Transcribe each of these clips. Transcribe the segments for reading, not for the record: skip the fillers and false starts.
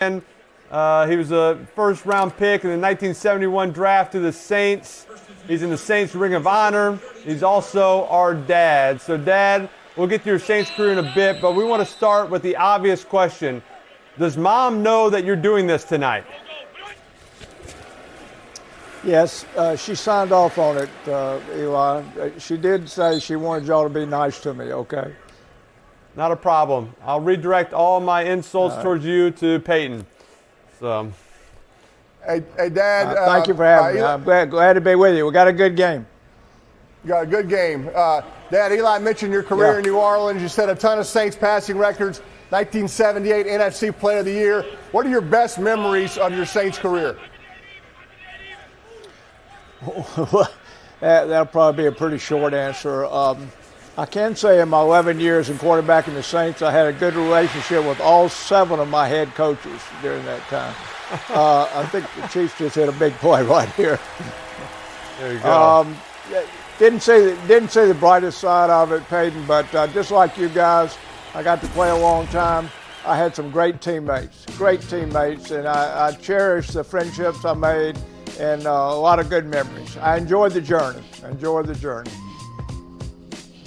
He was a first-round pick in the 1971 draft to the Saints. He's in the Saints Ring of Honor. He's also our dad. So, Dad, we'll get to your Saints career in a bit, but we want to start with the obvious question. Does Mom know that you're doing this tonight? Yes, she signed off on it, Eli. She did say she wanted y'all to be nice to me, okay? Not a problem. I'll redirect all my insults towards you to Peyton. So, Hey, Dad. Thank you for having me. I'm glad to be with you. We got a good game. You got a good game. Dad, Eli mentioned your career in New Orleans. You set a ton of Saints passing records. 1978 NFC Player of the Year. What are your best memories of your Saints career? That'll probably be a pretty short answer. I can say in my 11 years in quarterbacking the Saints, I had a good relationship with all 7 of my head coaches during that time. I think the Chiefs just hit a big play right here. There you go. Didn't say the brightest side of it, Peyton, but just like you guys, I got to play a long time. I had some great teammates, and I cherish the friendships I made and a lot of good memories. I enjoyed the journey.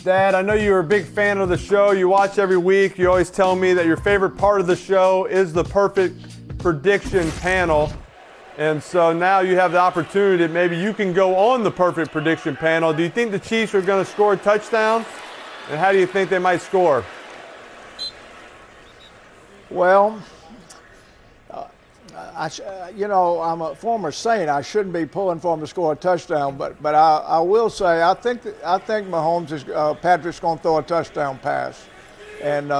Dad, I know you're a big fan of the show. You watch every week. You always tell me that your favorite part of the show is the perfect prediction panel. And so now you have the opportunity that maybe you can go on the perfect prediction panel. Do you think the Chiefs are going to score a touchdown? And how do you think they might score? Well, I'm a former Saint. I shouldn't be pulling for him to score a touchdown, but I will say I think Mahomes Patrick's going to throw a touchdown pass, and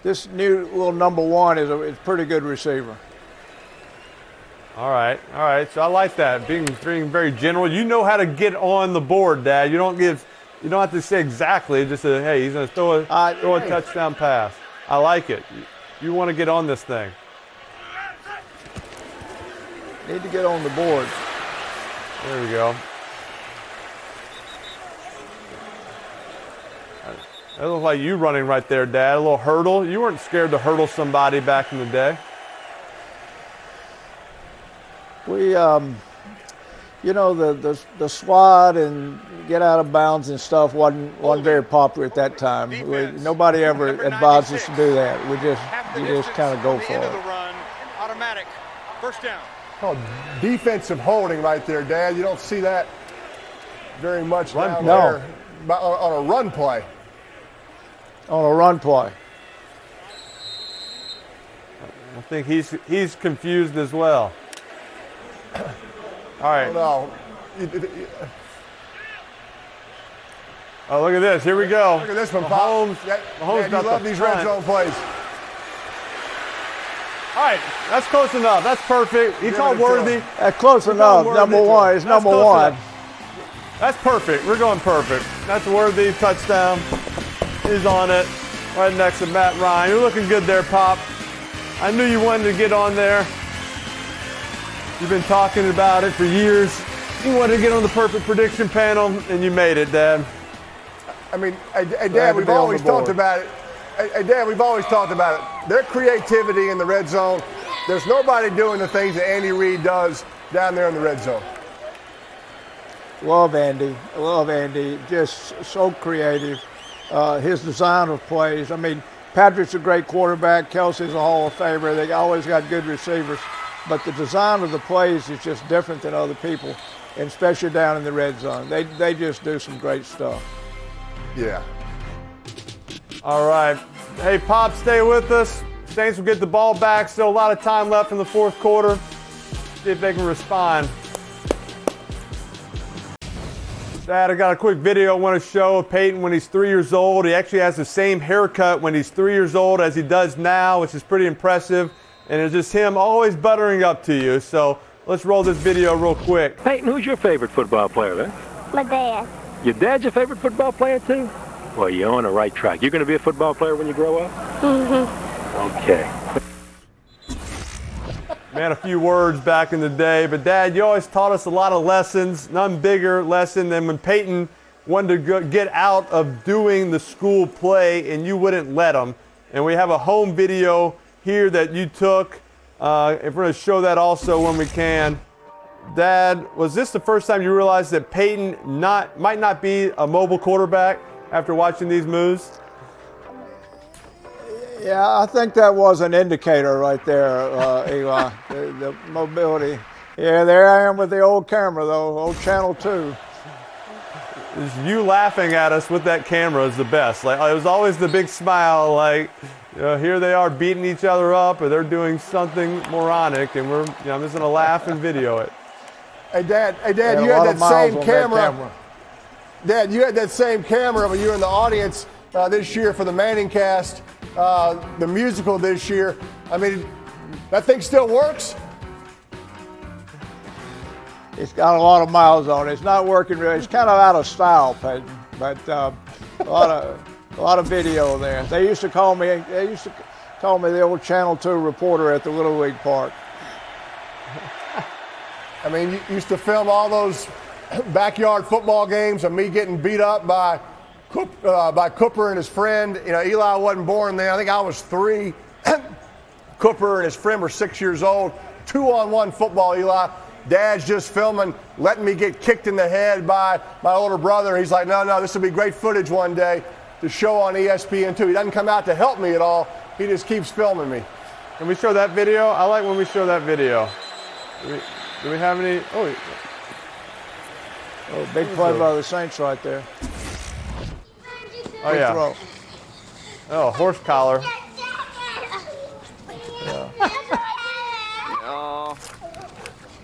this new little number 1 is a pretty good receiver. All right. So I like that, being very general. You know how to get on the board, Dad. You don't have to say exactly. Just say, hey, he's going to throw a touchdown pass. I like it. You want to get on this thing. Need to get on the board. There we go. That looks like you running right there, Dad. A little hurdle. You weren't scared to hurdle somebody back in the day. We, the slide and get out of bounds and stuff wasn't very popular at that time. Nobody ever advised us to do that. We just kind of go for it. Automatic. First down. Oh, defensive holding right there, Dad. You don't see that very much down there on a run play. On a run play. I think he's confused as well. All right. Oh, oh, look at this. Here we go. Look at this one, Mahomes. Mahomes you love these red zone plays. All right, that's close enough. That's perfect. He called Worthy. Close enough. Number 1. It's number 1. That's perfect. We're going perfect. That's Worthy. Touchdown. He's on it. Right next to Matt Ryan. You're looking good there, Pop. I knew you wanted to get on there. You've been talking about it for years. You wanted to get on the perfect prediction panel, and you made it, Dad. I mean, Dad, we've always talked about it. Hey, Dad, we've always talked about it. Their creativity in the red zone, there's nobody doing the things that Andy Reid does down there in the red zone. Love Andy. Just so creative. His design of plays. I mean, Patrick's a great quarterback. Kelsey's a Hall of Famer. They always got good receivers. But the design of the plays is just different than other people, and especially down in the red zone. They just do some great stuff. Yeah. All right. Hey, Pop, stay with us. Saints will get the ball back. Still a lot of time left in the fourth quarter. See if they can respond. Dad, I got a quick video I want to show of Peyton when he's 3 years old. He actually has the same haircut when he's 3 years old as he does now, which is pretty impressive. And it's just him always buttering up to you. So let's roll this video real quick. Peyton, who's your favorite football player then? My dad. Your dad's your favorite football player too? Well, you're on the right track. You're going to be a football player when you grow up? Mm-hmm. Okay. Man, a few words back in the day. But, Dad, you always taught us a lot of lessons. None bigger lesson than when Peyton wanted to get out of doing the school play and you wouldn't let him. And we have a home video here that you took if we're going to show that also when we can. Dad, was this the first time you realized that Peyton might not be a mobile quarterback after watching these moves? Yeah, I think that was an indicator right there, Eli, the mobility. Yeah, there I am with the old camera, though, old Channel 2. Just you laughing at us with that camera is the best. Like, it was always the big smile, like, here they are beating each other up, or they're doing something moronic, and I'm just gonna laugh and video it. Hey, Dad, you had that same camera. Dad, you had that same camera when you were in the audience this year for the ManningCast, the musical this year. I mean, that thing still works? It's got a lot of miles on it. It's not working really. It's kind of out of style, Peyton, but a lot of video there. They used to call me the old Channel 2 reporter at the Little League Park. I mean, you used to film all those backyard football games of me getting beat up by Cooper and his friend. You know, Eli wasn't born then. I think I was 3. Cooper and his friend were 6 years old. 2-on-1 football, Eli. Dad's just filming, letting me get kicked in the head by my older brother. He's like, no, this will be great footage one day to show on ESPN2. He doesn't come out to help me at all. He just keeps filming me. Can we show that video? I like when we show that video. Do we have any? Oh, big play by the Saints right there. Oh, yeah. Throw. Oh, horse collar. Oh.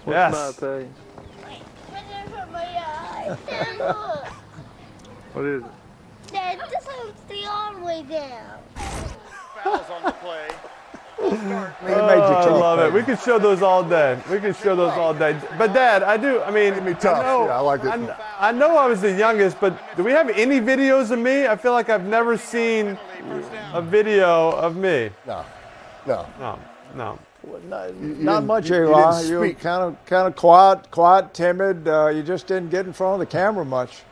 Yes. What is it? Dad, this hurts the arm way down. Fouls on the play. I love it. We could show those all day. But Dad, I like it. I know I was the youngest, but do we have any videos of me? I feel like I've never seen a video of me. No. Not much, Eli. You were kind of quiet, timid. You just didn't get in front of the camera much.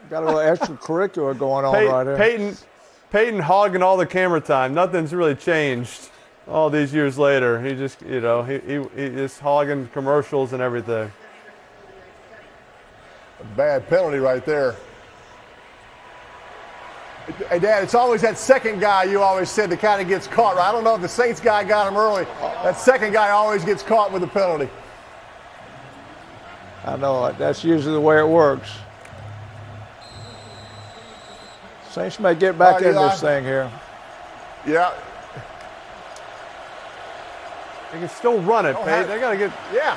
Got a little extracurricular going on right here. Peyton hogging all the camera time. Nothing's really changed all these years later. He just, he is hogging commercials and everything. A bad penalty right there. Hey, Dad, it's always that second guy you always said that kind of gets caught, right? I don't know if the Saints guy got him early. That second guy always gets caught with a penalty. I know it. That's usually the way it works. Saints may get back in this thing here. Yeah. They can still run it, Peyton. They got to get. Yeah.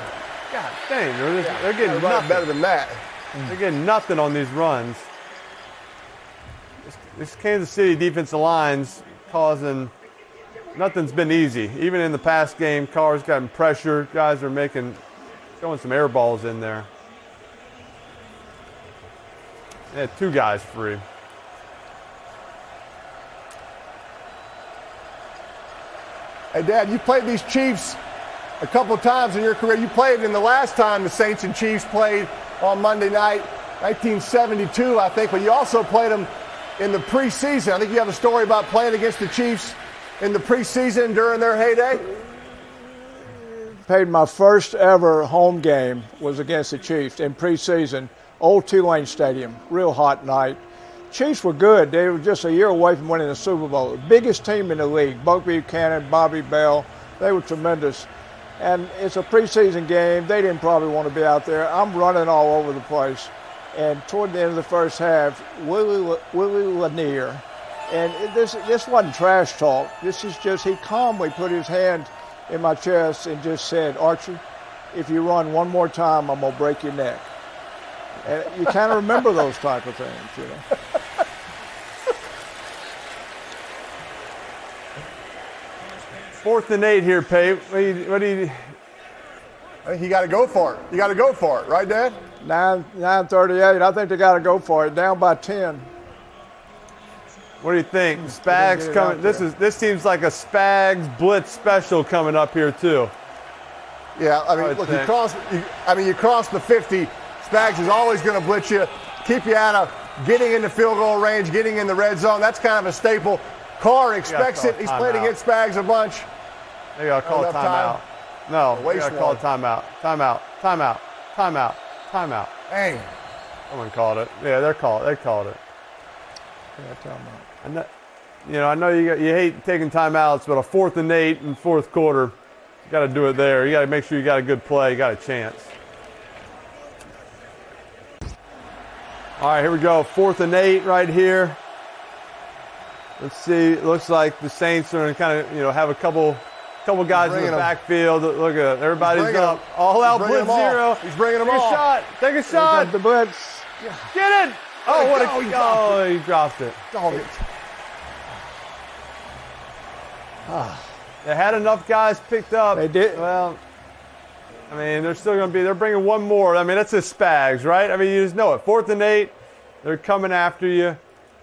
God dang, they're getting nothing better than that. They're getting nothing on these runs. This Kansas City defensive line's causing. Nothing's been easy. Even in the past game, Carr's gotten pressure. Guys are throwing some air balls in there. They had 2 guys free. Hey, Dad, you played these Chiefs a couple of times in your career. You played in the last time the Saints and Chiefs played on Monday night, 1972, I think, but you also played them in the preseason. I think you have a story about playing against the Chiefs in the preseason during their heyday. Peyton, my first ever home game was against the Chiefs in preseason, old Tulane Stadium, real hot night. Chiefs were good. They were just a year away from winning the Super Bowl. The biggest team in the league, Buck Buchanan, Bobby Bell, they were tremendous. And it's a preseason game. They didn't probably want to be out there. I'm running all over the place. And toward the end of the first half, Willie Lanier, and this wasn't trash talk. This is just, he calmly put his hand in my chest and just said, Archie, if you run one more time, I'm going to break your neck. And you kind of remember those type of things, you know. 4th and 8 here, Pate. What do you? I think you got to go for it. You got to go for it, right, Dad? 9:38. I think they got to go for it. Down by 10. What do you think? Spags coming. This seems like a Spags blitz special coming up here too. Yeah, I mean, look, you cross the 50. Spags is always going to blitz you, keep you out of getting into field goal range, getting in the red zone. That's kind of a staple. Carr expects it. He's played against Spags a bunch. They got to call a Enough timeout. No, they Waste got to call a one. timeout. Timeout. Dang. Someone called it. Yeah, they called it. Yeah, timeout. And that, I know you hate taking timeouts, but a 4th and 8 in fourth quarter, you got to do it there. You got to make sure you got a good play. You got a chance. All right, here we go. 4th and 8 right here. Let's see. It looks like the Saints are going to kind of, have a couple guys in the backfield. Look at everybody's up. All out blitz zero. He's bringing them Take all. a shot. Take a shot. The blitz. Get it. Oh, what a he dropped it. Dog it. They had enough guys picked up. They did. Well, I mean, they're bringing one more. I mean, that's a Spags, right? I mean, you just know it. 4th and 8. They're coming after you.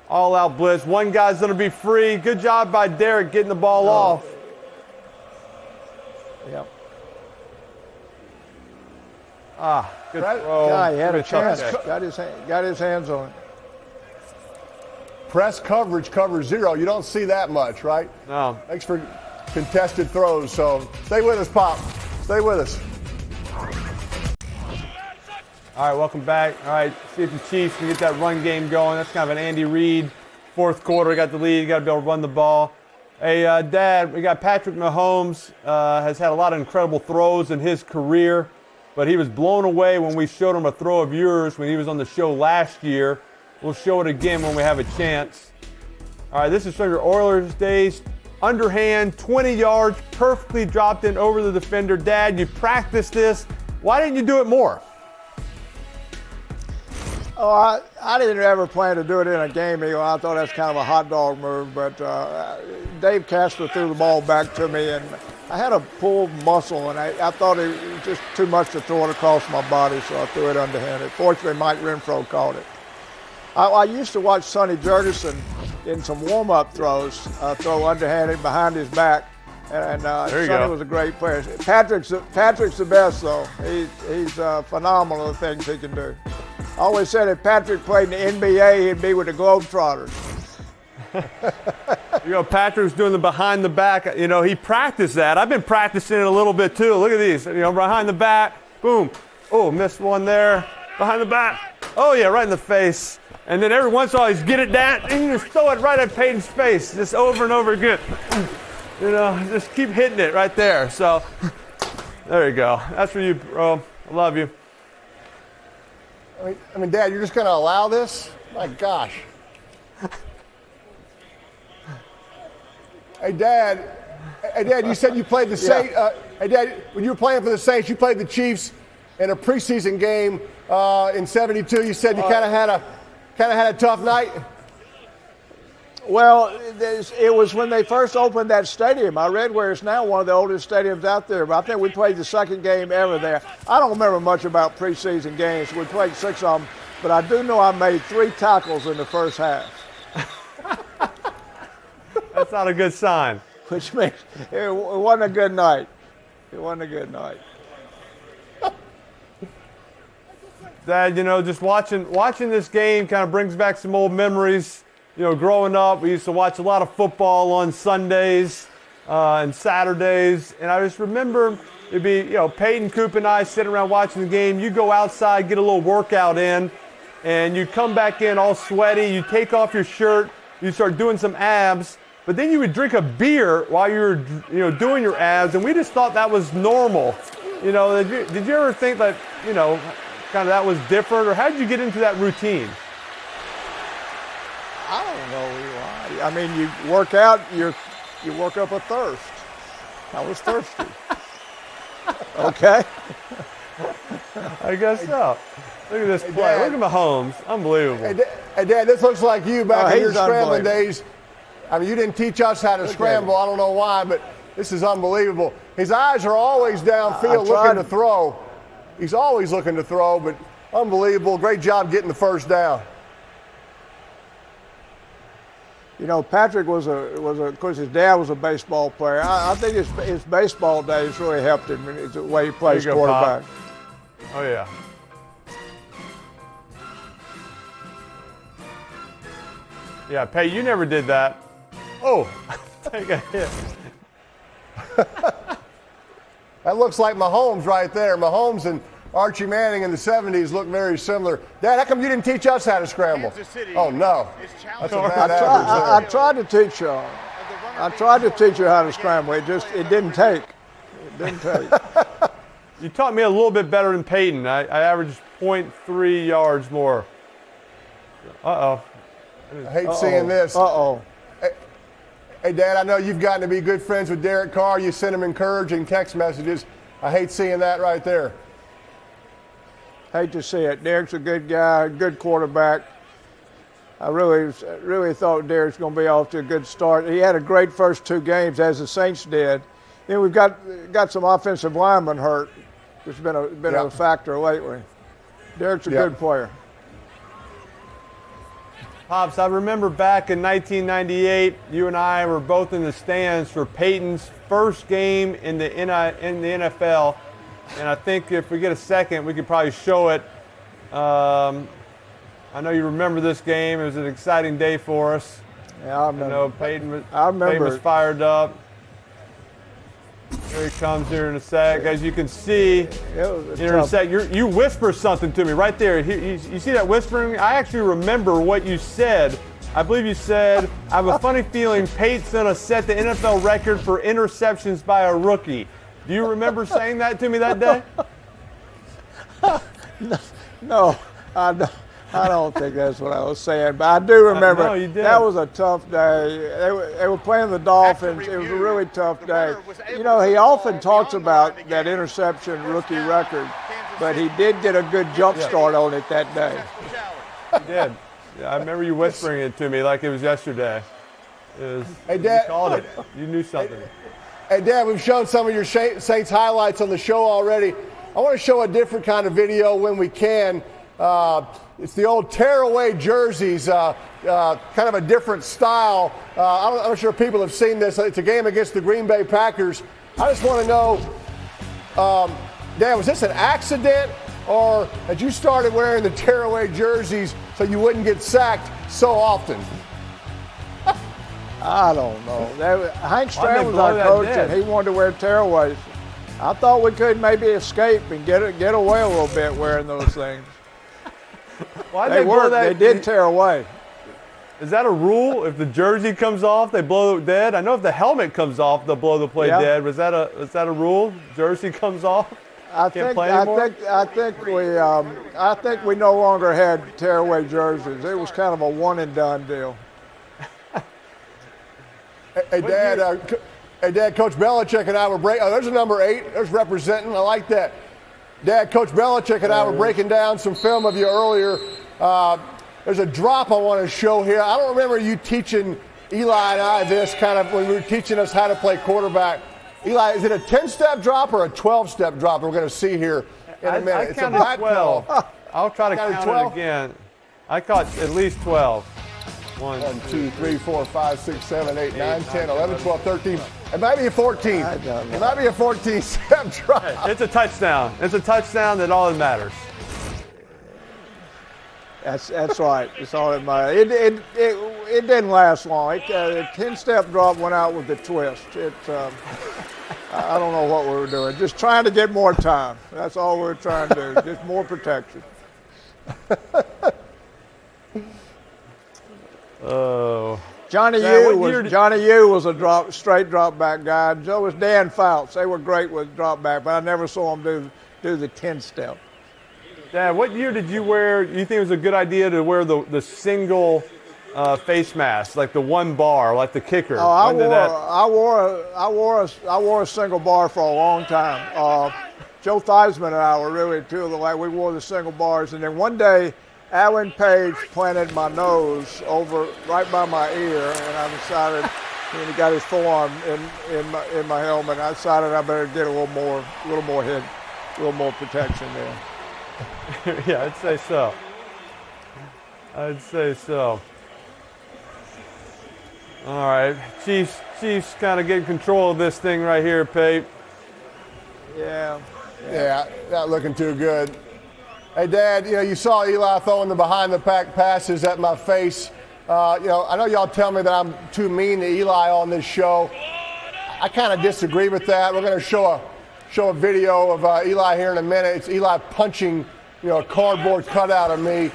All out blitz. One guy's going to be free. Good job by Derek getting the ball off. Yep. Good throw. Yeah, he had Good a chance. touch. Got his hands on it. Press coverage, cover zero. You don't see that much, right? No. Thanks for contested throws. So stay with us, Pop. Stay with us. All right, welcome back. All right, see if the Chiefs can get that run game going. That's kind of an Andy Reid. Fourth quarter, got the lead. Got to be able to run the ball. Hey, Dad, we got Patrick Mahomes. Has had a lot of incredible throws in his career, but he was blown away when we showed him a throw of yours when he was on the show last year. We'll show it again when we have a chance. All right, this is from your Oilers days. Underhand, 20 yards, perfectly dropped in over the defender. Dad, you practiced this. Why didn't you do it more? Oh, I didn't ever plan to do it in a game. I thought that's kind of a hot dog move, but Dave Casper threw the ball back to me, and I had a pulled muscle, and I thought it was just too much to throw it across my body, so I threw it underhanded. Fortunately, Mike Renfro caught it. I used to watch Sonny Jurgensen in some warm-up throws, throw underhanded behind his back, and Sonny was a great player. Patrick's the best, though. He's phenomenal at the things he can do. I always said if Patrick played in the NBA, he'd be with the Globetrotters. Patrick was doing the behind the back. He practiced that. I've been practicing it a little bit too. Look at these. Behind the back. Boom. Oh, missed one there. Behind the back. Oh, yeah, right in the face. And then every once in a while, he's get it down and you just throw it right at Peyton's face, just over and over again. Just keep hitting it right there. So there you go. That's for you, bro. I love you. I mean, Dad, you're just going to allow this? My gosh. Hey, Dad, you said you played the Saints. Hey, Dad, when you were playing for the Saints, you played the Chiefs in a preseason game in '72. You said you kind of had a tough night. Well, it was when they first opened that stadium. I read where it's now one of the oldest stadiums out there, but I think we played the second game ever there. I don't remember much about preseason games. We played 6 of them, but I do know I made 3 tackles in the first half. That's not a good sign. Which means it wasn't a good night. It wasn't a good night. Dad, just watching this game kind of brings back some old memories. Growing up, we used to watch a lot of football on Sundays and Saturdays, and I just remember it'd be, Peyton, Coop, and I sitting around watching the game. You go outside, get a little workout in, and you come back in all sweaty. You take off your shirt, you start doing some abs, but then you would drink a beer while you were, doing your abs, and we just thought that was normal. Did you ever think that, kind of that was different, or how did you get into that routine? I don't know. I mean, you work out, you work up a thirst. I was thirsty. Okay. I guess so. Look at this play. Dad. Look at Mahomes. Unbelievable. Hey, Dad, this looks like you back in your he's scrambling unbelievable. days. I mean, you didn't teach us how to scramble. I don't know why, but this is unbelievable. His eyes are always downfield looking to throw. He's always looking to throw, but unbelievable. Great job getting the first down. Patrick was of course, his dad was a baseball player. I think his baseball days really helped him in the way he plays There you go, quarterback. Pop. Oh, yeah. Yeah, Pay, you never did that. Oh, take a hit. That looks like Mahomes right there. Mahomes and Archie Manning in the 70s look very similar. Dad, how come you didn't teach us how to scramble? Oh, no. That's a bad average there. I tried to teach you. I tried to teach you how to scramble. It didn't take. It didn't take. You taught me a little bit better than Peyton. I averaged 0.3 yards more. Uh-oh. I hate seeing this. Uh-oh. Hey, Dad, I know you've gotten to be good friends with Derek Carr. You send him encouraging text messages. I hate seeing that right there. Hate to see it. Derek's a good guy, good quarterback. I really thought Derek's going to be off to a good start. He had a great first 2 games, as the Saints did. Then we've got some offensive linemen hurt, which has been a factor lately. Derek's a good player. Pops, I remember back in 1998, you and I were both in the stands for Peyton's first game in the NFL. And I think if we get a second, we could probably show it. I know you remember this game. It was an exciting day for us. Yeah, I remember. I know Peyton was, Peyton was fired up. Here he comes here in a sec. As you can see, here in a sec, you whisper something to me right there. You see that whispering? I actually remember what you said. I believe you said, I have a funny feeling Peyton's going to set the NFL record for interceptions by a rookie. Do you remember saying that to me that day? No, I don't think that's what I was saying, but I do remember. No, you did. That was a tough day. They were playing the Dolphins. It was a really tough day. You know, he often talks about that interception rookie record, but he did get a good jump start on it that day. He did. Yeah, I remember you whispering it to me like it was yesterday. Hey, Dad. You called it. You knew something. Hey, Dad, we've shown some of your Saints highlights on the show already. I want to show a different kind of video when we can. It's the old tearaway jerseys, kind of a different style. I'm not sure people have seen this. It's a game against the Green Bay Packers. I just want to know, Dad, was this an accident, or had you started wearing the tearaway jerseys so you wouldn't get sacked so often? I don't know. Hank Stram was our coach, and he wanted to wear tearaways. I thought we could maybe escape and get away a little bit wearing those things. They did tear away. Is that a rule? If the jersey comes off, they blow it dead? I know if the helmet comes off, they'll blow the play dead. Was that a rule? Jersey comes off? I think we no longer had tearaway jerseys. It was kind of a one and done deal. Hey, Dad, Coach Belichick and I were there's a number 8. There's representing. I like that. Dad, Coach Belichick and I were breaking down some film of you earlier. There's a drop I want to show here. I don't remember you teaching Eli and I this kind of when we were teaching us how to play quarterback. Eli, is it a 10-step drop or a 12-step drop we're going to see here in a minute? It's a back 12. I'll try to count 12? it again. I caught at least 12. 1, 2, 3, 4, 5, 6, 7, 8, 9, 10, 11, 12, 13. It might be a 14. It might be a 14-step drop. Hey, it's a touchdown. It's a touchdown. That's all that matters. That's right. It's all that matters. It didn't last long. The 10-step drop went out with the twist. I don't know what we were doing. Just trying to get more time. That's all we were trying to do. Just more protection. Oh. Johnny Yu was a straight drop back guy. So was Dan Fouts. They were great with drop back, but I never saw them do the 10-step. Dad, what year did you wear? You think it was a good idea to wear the single face mask, like the one bar, like the kicker? Oh, I wore a single bar for a long time. Joe Theismann and I were really two of we wore the single bars, and then one day Alan Page planted my nose right by my ear, and I decided, and he got his forearm in my helmet. I decided I better get a little more protection there. Yeah, I'd say so. All right, Chiefs kind of getting control of this thing right here, Pate. Yeah, not looking too good. Hey, Dad, you saw Eli throwing the behind-the-pack passes at my face. I know y'all tell me that I'm too mean to Eli on this show. I kind of disagree with that. We're going to show show a video of Eli here in a minute. It's Eli punching, a cardboard cutout of me.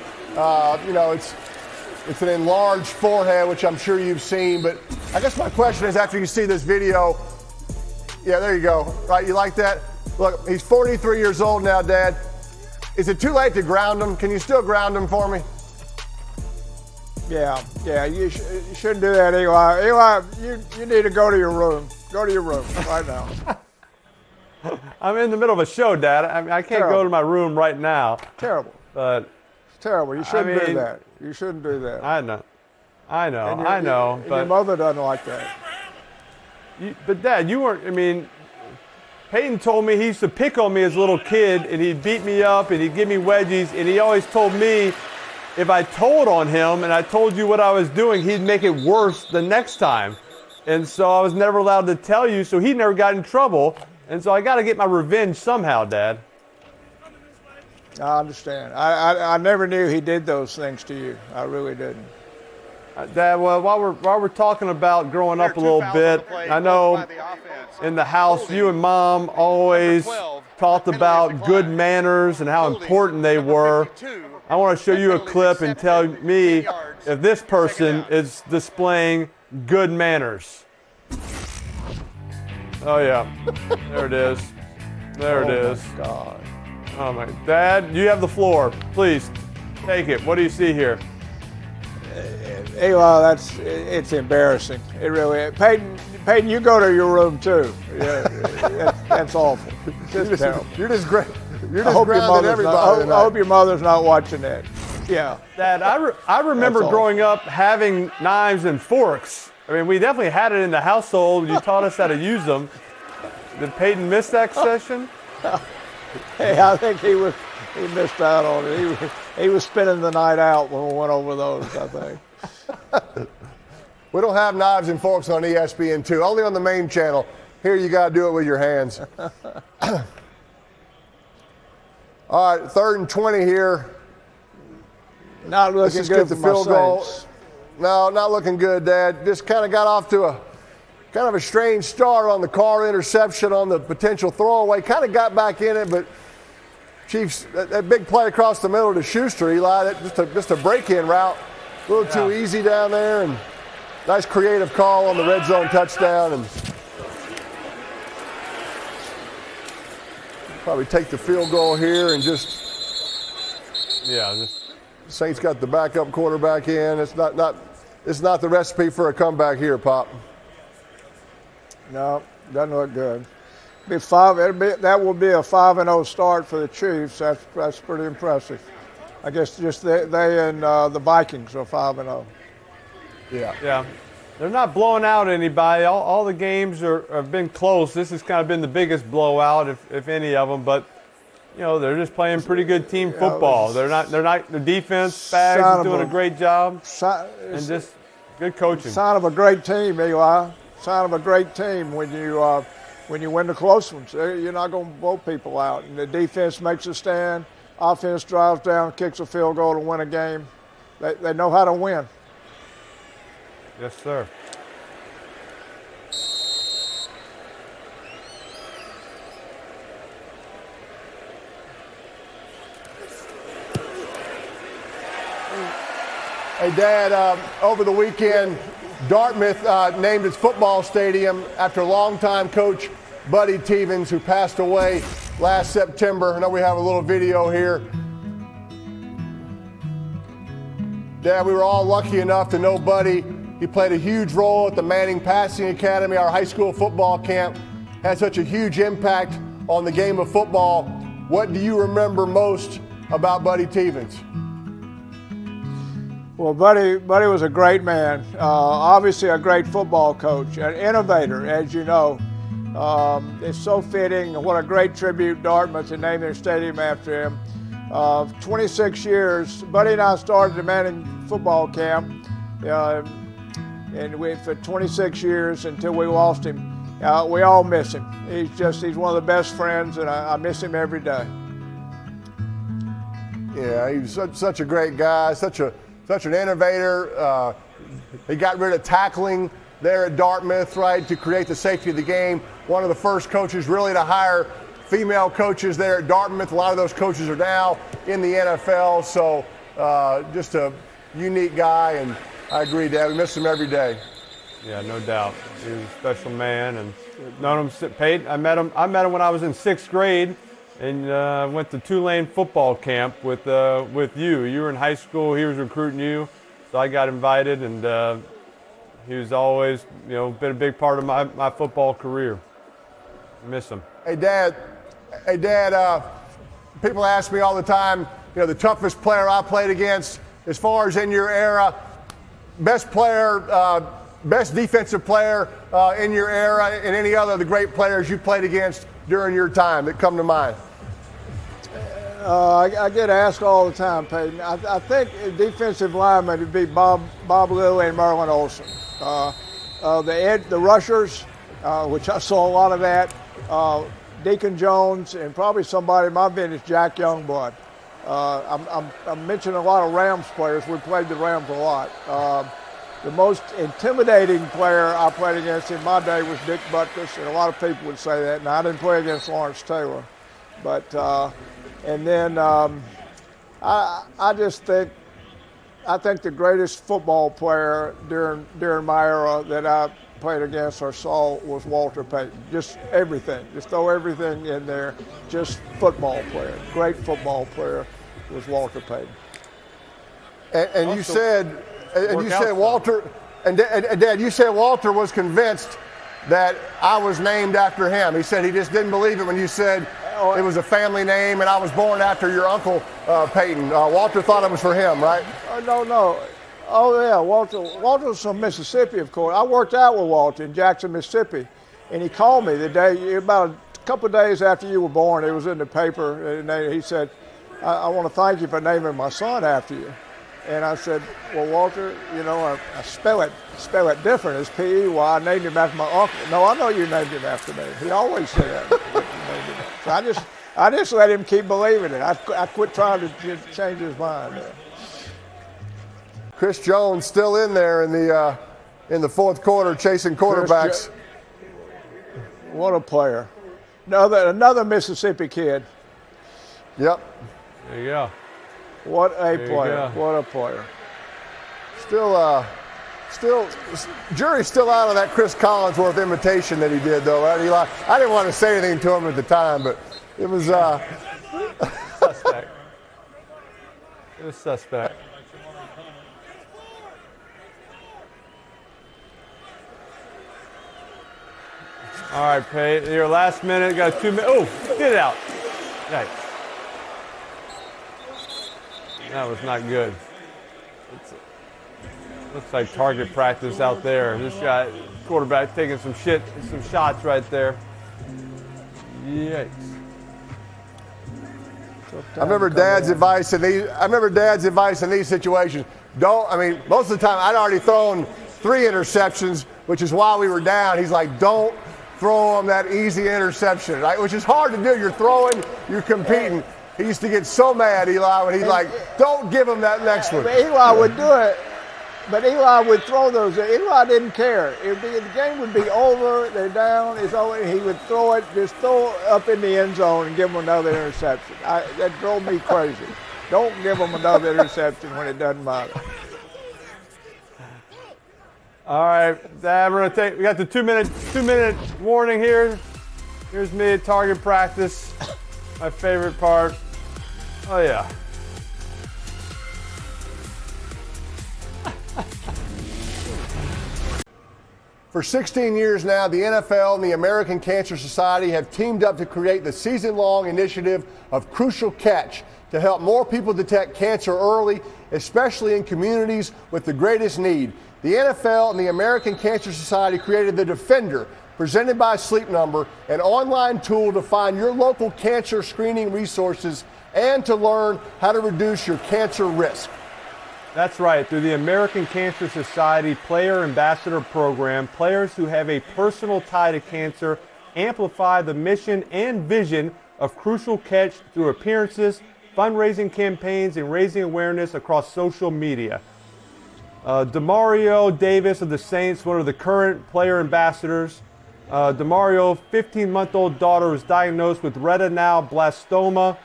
It's an enlarged forehead, which I'm sure you've seen. But I guess my question is, after you see this video, yeah, there you go. Right, you like that? Look, he's 43 years old now, Dad. Is it too late to ground him? Can you still ground him for me? Yeah, you shouldn't do that, Eli. Eli, you need to go to your room. Go to your room right now. I'm in the middle of a show, Dad. I can't go to my room right now. Terrible. But it's terrible. You shouldn't do that. You shouldn't do that. I know. But your mother doesn't like that. But Dad, you weren't. Peyton told me he used to pick on me as a little kid, and he'd beat me up, and he'd give me wedgies, and he always told me if I told on him and I told you what I was doing, he'd make it worse the next time. And so I was never allowed to tell you, so he never got in trouble. And so I got to get my revenge somehow, Dad. I understand. I never knew he did those things to you. I really didn't. Dad, well, while we're talking about growing up a little bit, I know in the house you and Mom always talked about good manners and how important they were. I want to show you a clip and tell me if this person is displaying good manners. Oh yeah, there it is. There it is. Oh my God. Oh my, Dad, you have the floor. Please take it. What do you see here? Eli, it's embarrassing. It really is. Peyton, you go to your room too. Yeah, that's awful. Just terrible. You're just great. You're I just grounding everybody. I hope your mother's not watching that. Yeah. Dad, I remember growing up having knives and forks. We definitely had it in the household. You taught us how to use them. Did Peyton miss that session? Hey, I think he missed out on it. He was spending the night out when we went over those, I think. We don't have knives and forks on ESPN2, only on the main channel. Here you got to do it with your hands. All right, 3rd and 20 here. Not looking Let's just good get the for field my goal. Saints. No, not looking good, Dad. Just kind of got off to a strange start on the Carr interception on the potential throwaway. Kind of got back in it, but Chiefs, that big play across the middle to Schuster, Eli, just a break-in route. A little too easy down there, and nice creative call on the red zone touchdown. And probably take the field goal here and just Saints got the backup quarterback in. It's not the recipe for a comeback here, Pop. No, doesn't look good. That will be a 5-0 start for the Chiefs. That's pretty impressive. I guess just they and the Vikings are 5-0. Yeah. They're not blowing out anybody. All the games have been close. This has kind of been the biggest blowout, if any of them. But they're just playing pretty good team football. They're not. The defense, Spags is doing a great job, and just good coaching. Sign of a great team, Eli. Sign of a great team when you win the close ones. You're not going to blow people out. And the defense makes a stand. Offense drives down, kicks a field goal to win a game. They know how to win. Yes, sir. Hey, Dad, over the weekend, Dartmouth named its football stadium after longtime coach Buddy Tevens, who passed away last September. I know we have a little video here. Dad, we were all lucky enough to know Buddy. He played a huge role at the Manning Passing Academy, our high school football camp. Had such a huge impact on the game of football. What do you remember most about Buddy Tevens? Well, Buddy was a great man. Obviously a great football coach, an innovator, as you know. It's so fitting. What a great tribute Dartmouth to name their stadium after him. 26 years. Buddy and I started the Manning football camp, and for 26 years until we lost him. We all miss him. He's one of the best friends, and I miss him every day. Yeah, he was such a great guy, such an innovator. He got rid of tackling there at Dartmouth, right, to create the safety of the game. One of the first coaches really to hire female coaches there at Dartmouth. A lot of those coaches are now in the NFL. So just a unique guy, and I agree, Dad. We miss him every day. Yeah, no doubt. He was a special man, and known him. Peyton, I met him when I was in 6th grade, and went to Tulane football camp with you. You were in high school. He was recruiting you, so I got invited, and he was always, been a big part of my football career. I miss him. Hey, Dad. People ask me all the time, the toughest player I played against, as far as in your era, best player, best defensive player in your era, and any other of the great players you played against during your time that come to mind? I get asked all the time, Peyton. I think defensive lineman would be Bob Lilly and Merlin Olsen. The rushers, which I saw a lot of that, Deacon Jones, and probably somebody in my vintage, Jack Youngblood. I'm mentioning a lot of Rams players. We played the Rams a lot. The most intimidating player I played against in my day was Dick Butkus, and a lot of people would say that. Now, I didn't play against Lawrence Taylor, but and then I just think the greatest football player during my era that I played against or saw was Walter Payton. Just everything. Just throw everything in there. Just football player. Great football player was Walter Payton. And you said Walter, and Dad, you said Walter was convinced that I was named after him. He said he just didn't believe it when you said it was a family name and I was born after your uncle Peyton. Walter thought it was for him, right? No. Oh yeah, Walter's from Mississippi, of course. I worked out with Walter in Jackson, Mississippi, and he called me the day, about a couple of days after you were born. It was in the paper, and he said, I want to thank you for naming my son after you. And I said, well, Walter, I spell it different. It's P-E-Y. I named him after my uncle. No, I know you named him after me. He always said that. So I just let him keep believing it. I quit trying to change his mind. Chris Jones still in there in the fourth quarter chasing quarterbacks. What a player. Another Mississippi kid. Yep. There you go. What a player. What a player. Still, jury's still out on that Chris Collinsworth imitation that he did, though, right, Eli? I didn't want to say anything to him at the time, but it was suspect. It was suspect. All right, Pate, your last minute, got 2 minutes. Oh, get it out. Yikes. That was not good. Looks like target practice out there. This guy, quarterback, taking some shots right there. Yikes. I remember Dad's advice in these situations. Most of the time I'd already thrown 3 interceptions, which is why we were down. He's like, don't throw them that easy interception, right? Which is hard to do. You're throwing, you're competing. He used to get so mad, Eli, when he's like, don't give him that next one. Eli would do it, but Eli would throw those. Eli didn't care. The game would be over, they're down, it's over. He would throw it up in the end zone and give them another interception. That drove me crazy. Don't give them another interception when it doesn't matter. All right, Dad, we got the 2 minute warning here. Here's me at target practice. My favorite part. Oh yeah. For 16 years now, the NFL and the American Cancer Society have teamed up to create the season-long initiative of Crucial Catch to help more people detect cancer early, especially in communities with the greatest need. The NFL and the American Cancer Society created the Defender, presented by Sleep Number, an online tool to find your local cancer screening resources and to learn how to reduce your cancer risk. That's right. Through the American Cancer Society Player Ambassador Program, players who have a personal tie to cancer amplify the mission and vision of Crucial Catch through appearances, fundraising campaigns, and raising awareness across social media. Demario Davis of the Saints, one of the current player ambassadors, DeMario, 15-month-old daughter, was diagnosed with retinoblastoma,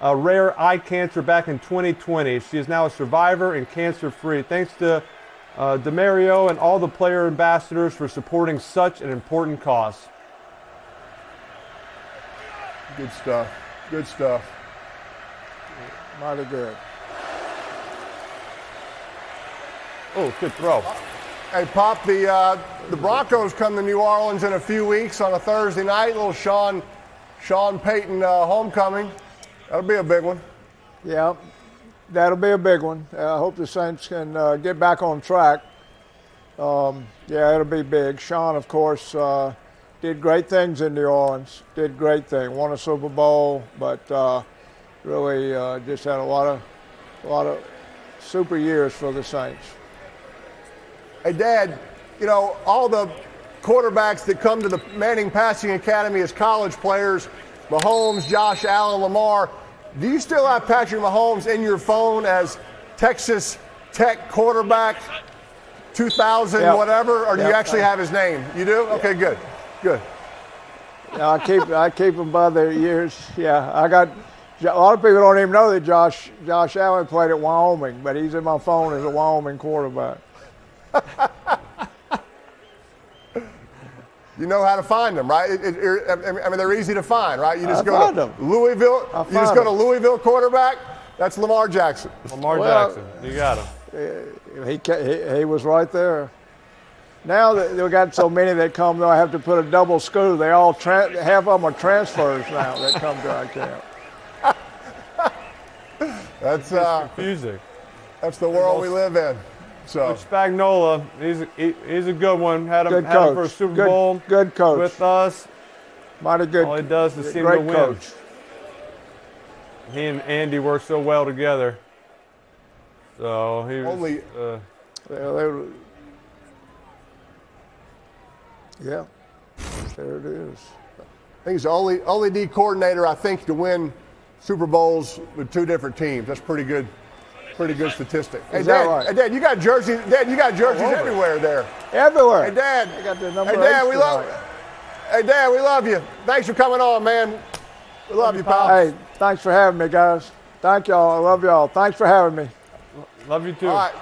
a rare eye cancer back in 2020. She is now a survivor and cancer-free. Thanks to DeMario and all the player ambassadors for supporting such an important cause. Good stuff. Good stuff. Mighty good. Oh, good throw. Hey, Pop, the Broncos come to New Orleans in a few weeks on a Thursday night. Little Sean Payton homecoming. That'll be a big one. Yeah, that'll be a big one. I hope the Saints can get back on track. Yeah, it'll be big. Sean, of course, did great things in New Orleans. Did great thing. Won a Super Bowl, but really just had a lot of super years for the Saints. Hey, Dad, you know, all the quarterbacks that come to the Manning Passing Academy as college players, Mahomes, Josh Allen, Lamar, do you still have Patrick Mahomes in your phone as Texas Tech quarterback 2000 Yep. whatever, or do you Yep. actually have his name? You do? Okay, good. Good. Yeah, I keep them by their years. Yeah, I got a lot of people don't even know that Josh Allen played at Wyoming, but he's in my phone as a Wyoming quarterback. You know how to find them, right? I mean, they're easy to find, right? You just I go find to them. Louisville. I You just find go to them. Louisville quarterback. That's Lamar Jackson. Lamar Well, Jackson, you got him. He was right there. Now that they got so many that come, they'll have to put a double school. They all half of them are transfers now that come to our camp. That's Confusing. that's the world we live in. So Coach Spagnuolo, he's a good one. Had him, Good had him coach. for a Super Bowl Good coach. with us. Mighty good. All he does is seem to great win. coach. He and Andy work so well together. So he was, Only- Yeah, there it is. I think he's the only D coordinator I think to win Super Bowls with two different teams. That's pretty good statistic. Hey, Is that Dad, right? Hey, Dad, you got jerseys. Dad, you got jerseys over. everywhere there. Everywhere. Hey, Dad. I got the number Hey, Dad, 8 we love. tonight. Hey, Dad, we love you. Thanks for coming on, man. We love you, pal. Hey, thanks for having me, guys. Thank y'all. I love y'all. Thanks for having me. love you too. All right.